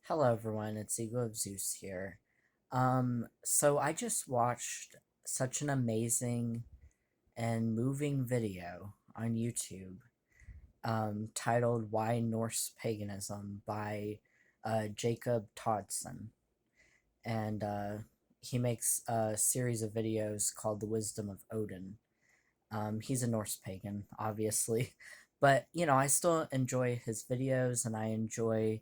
Hello everyone, it's Ego of Zeus here. So I just watched such an amazing and moving video on YouTube, titled Why Norse Paganism by Jacob Todson. And he makes a series of videos called The Wisdom of Odin. He's a Norse pagan, obviously, but I still enjoy his videos and I enjoy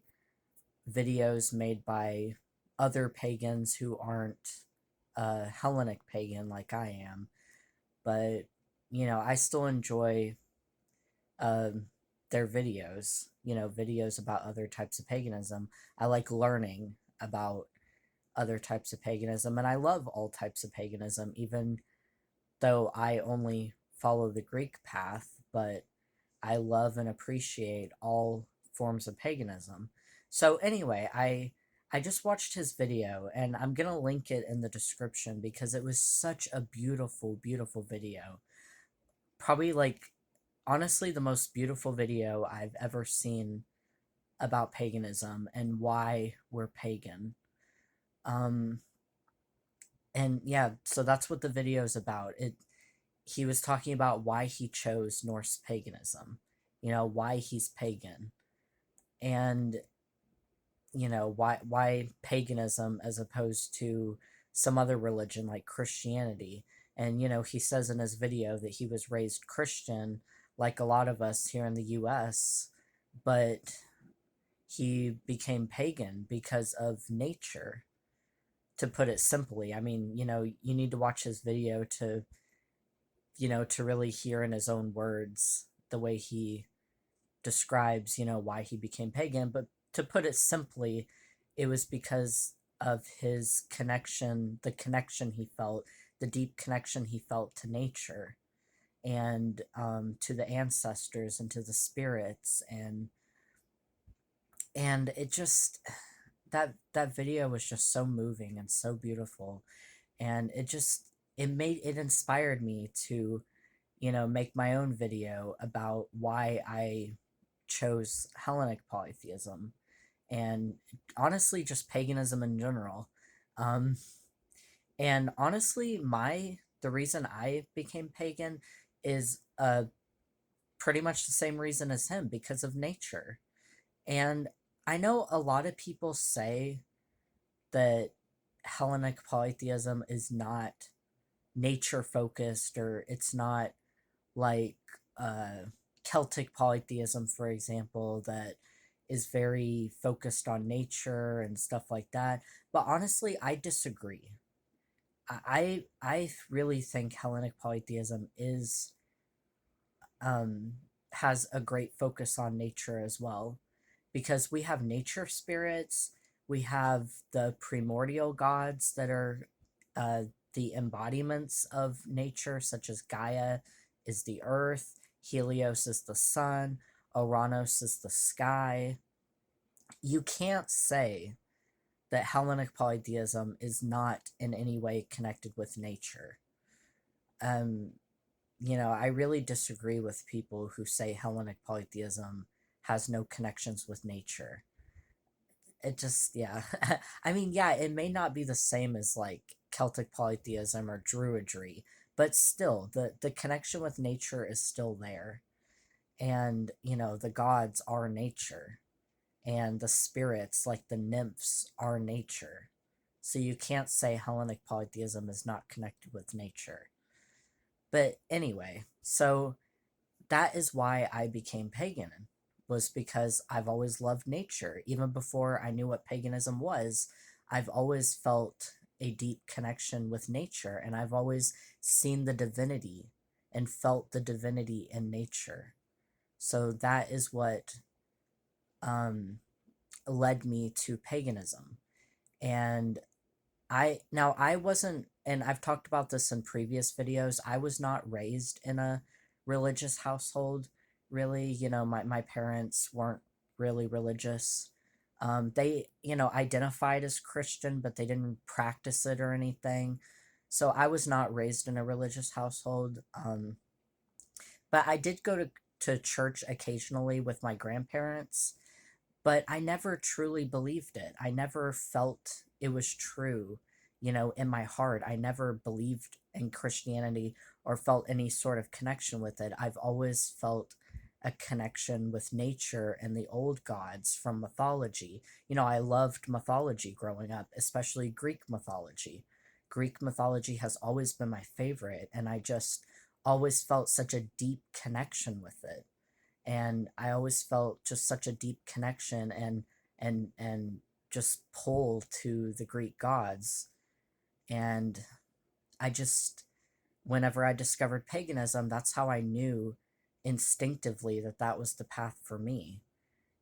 videos made by other pagans who aren't Hellenic pagan like I am, but I still enjoy um, their videos. Videos about other types of paganism. I like learning about other types of paganism, and I love all types of paganism, even though I only follow the Greek path. But I love and appreciate all forms of paganism. So anyway, I just watched his video and I'm going to link it in the description because it was such a beautiful beautiful video. Probably like honestly the most beautiful video I've ever seen about paganism and why we're pagan. Um and yeah, so that's what the video is about. It He was talking about why he chose Norse paganism. Why he's pagan and why paganism as opposed to some other religion like Christianity. And he says in his video that he was raised Christian like a lot of us here in the US, but he became pagan because of nature, to put it simply. I mean, you need to watch his video to really hear in his own words the way he describes, why he became pagan. But to put it simply, it was because of his connection, the connection he felt, the deep connection he felt to nature and to the ancestors and to the spirits, and it just that video was just so moving and so beautiful, and it inspired me to make my own video about why I chose Hellenic polytheism and honestly just paganism in general. Um, and honestly, the reason I became pagan is pretty much the same reason as him, because of nature. And I know a lot of people say that Hellenic polytheism is not nature focused, or it's not like Celtic polytheism, for example, that is very focused on nature and stuff like that. But honestly, I disagree. I really think Hellenic polytheism is um, has a great focus on nature as well, because we have nature spirits, we have the primordial gods that are uh, the embodiments of nature, such as Gaia is the earth, Helios is the sun, Oranos is the sky. You can't say that Hellenic polytheism is not in any way connected with nature. Um, I really disagree with people who say Hellenic polytheism has no connections with nature. It just, yeah. I mean, yeah, it may not be the same as like Celtic polytheism or Druidry, but still, the connection with nature is still there. And, the gods are nature, and the spirits, like the nymphs, are nature. So you can't say Hellenic polytheism is not connected with nature. But anyway, so that is why I became pagan, was because I've always loved nature. Even before I knew what paganism was, I've always felt a deep connection with nature, and I've always seen the divinity and felt the divinity in nature. So that is what um, led me to paganism. And I wasn't, and I've talked about this in previous videos, I was not raised in a religious household, really. My parents weren't really religious. They, identified as Christian, but they didn't practice it or anything. So I was not raised in a religious household. But I did go to church occasionally with my grandparents. but I never truly believed it. I never felt it was true, in my heart. I never believed in Christianity or felt any sort of connection with it. I've always felt a connection with nature and the old gods from mythology. I loved mythology growing up, especially Greek mythology. Greek mythology has always been my favorite, and I just always felt such a deep connection with it. And I always felt just such a deep connection and just pull to the Greek gods. And I just, whenever I discovered paganism, that's how I knew instinctively that that was the path for me,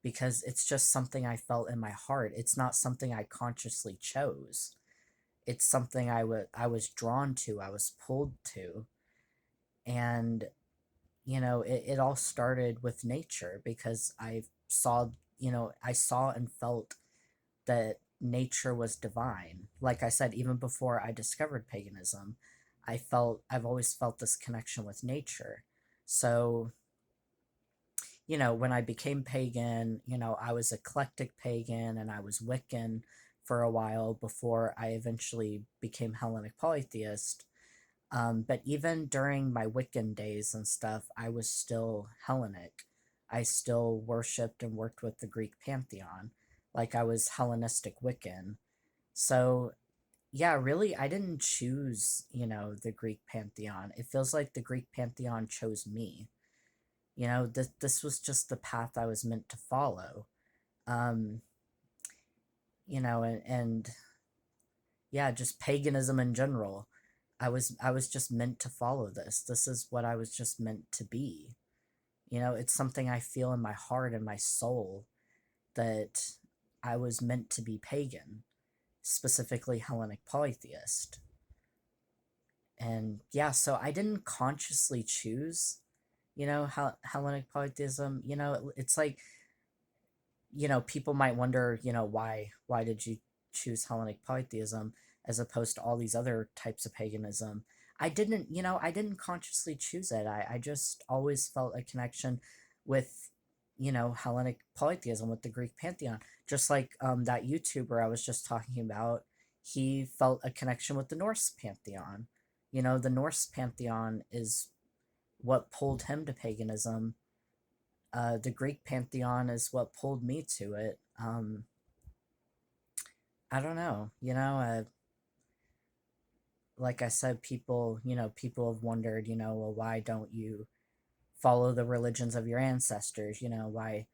because it's just something I felt in my heart. It's not something I consciously chose. It's something I was drawn to, I was pulled to. And it all started with nature, because I saw and felt that nature was divine. Like I said, even before I discovered paganism, I've always felt this connection with nature. So, when I became pagan, I was eclectic pagan and I was Wiccan for a while before I eventually became Hellenic polytheist. But even during my Wiccan days and stuff, I was still Hellenic. I still worshipped and worked with the Greek pantheon, like I was Hellenistic Wiccan. So, yeah, really, I didn't choose, the Greek pantheon. It feels like the Greek pantheon chose me. This was just the path I was meant to follow. Um, and yeah, just paganism in general. I was just meant to follow this. This is what I was just meant to be. It's something I feel in my heart and my soul, that I was meant to be pagan, specifically Hellenic polytheist. And yeah, so I didn't consciously choose, Hellenic polytheism. It's like, people might wonder, why did you choose Hellenic polytheism as opposed to all these other types of paganism? I didn't consciously choose it. I just always felt a connection with, Hellenic polytheism, with the Greek pantheon. Just like that YouTuber I was just talking about, he felt a connection with the Norse pantheon. The Norse pantheon is what pulled him to paganism. The Greek pantheon is what pulled me to it. I don't know. Like I said, people have wondered, well, why don't you follow the religions of your ancestors? Why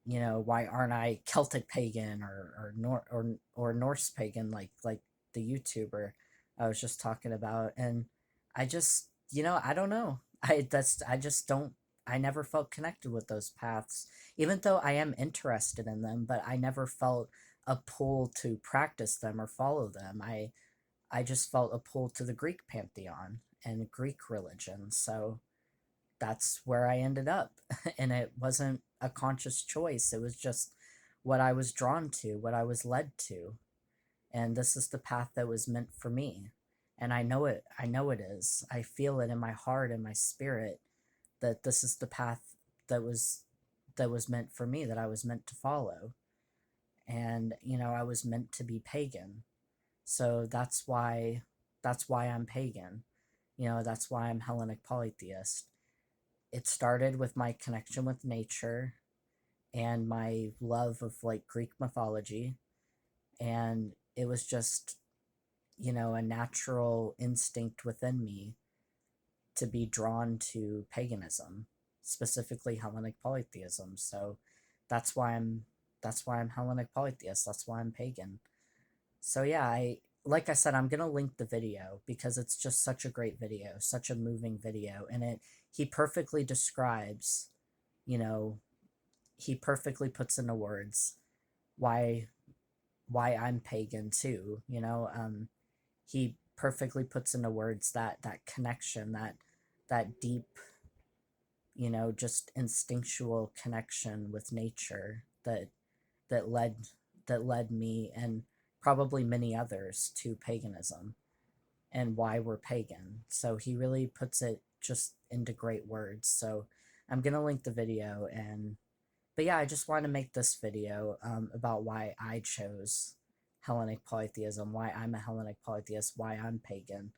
aren't I Celtic pagan or Norse pagan, like the YouTuber I was just talking about? And I just, I don't know. I just don't. I never felt connected with those paths, even though I am interested in them. But I never felt a pull to practice them or follow them. I just felt a pull to the Greek pantheon and Greek religion. So that's where I ended up. And it wasn't a conscious choice. It was just what I was drawn to, what I was led to. And this is the path that was meant for me. And I know it. I know it is. I feel it in my heart and my spirit that this is the path that was meant for me, that I was meant to follow. And, I was meant to be pagan. So that's why I'm pagan. That's why I'm Hellenic polytheist. It started with my connection with nature and my love of like Greek mythology, and it was just, a natural instinct within me to be drawn to paganism, specifically Hellenic polytheism. So that's why I'm that's why I'm Hellenic polytheist. That's why I'm pagan. So yeah, I like I said, I'm gonna link the video because it's just such a great video, such a moving video, and he perfectly describes, you know, he perfectly puts into words why I'm pagan too. He perfectly puts into words that connection, that deep, just instinctual connection with nature that led that led me and probably many others to paganism, and why we're pagan. So he really puts it just into great words. So I'm going to link the video, and But yeah, I just wanted to make this video about why I chose Hellenic polytheism, why I'm a Hellenic polytheist, why I'm pagan.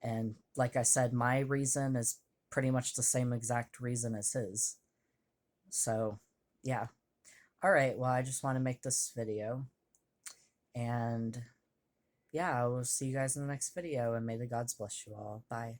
And like I said, my reason is pretty much the same exact reason as his. So, yeah. All right, well, I just want to make this video. And yeah, I will see you guys in the next video, and may the gods bless you all. Bye.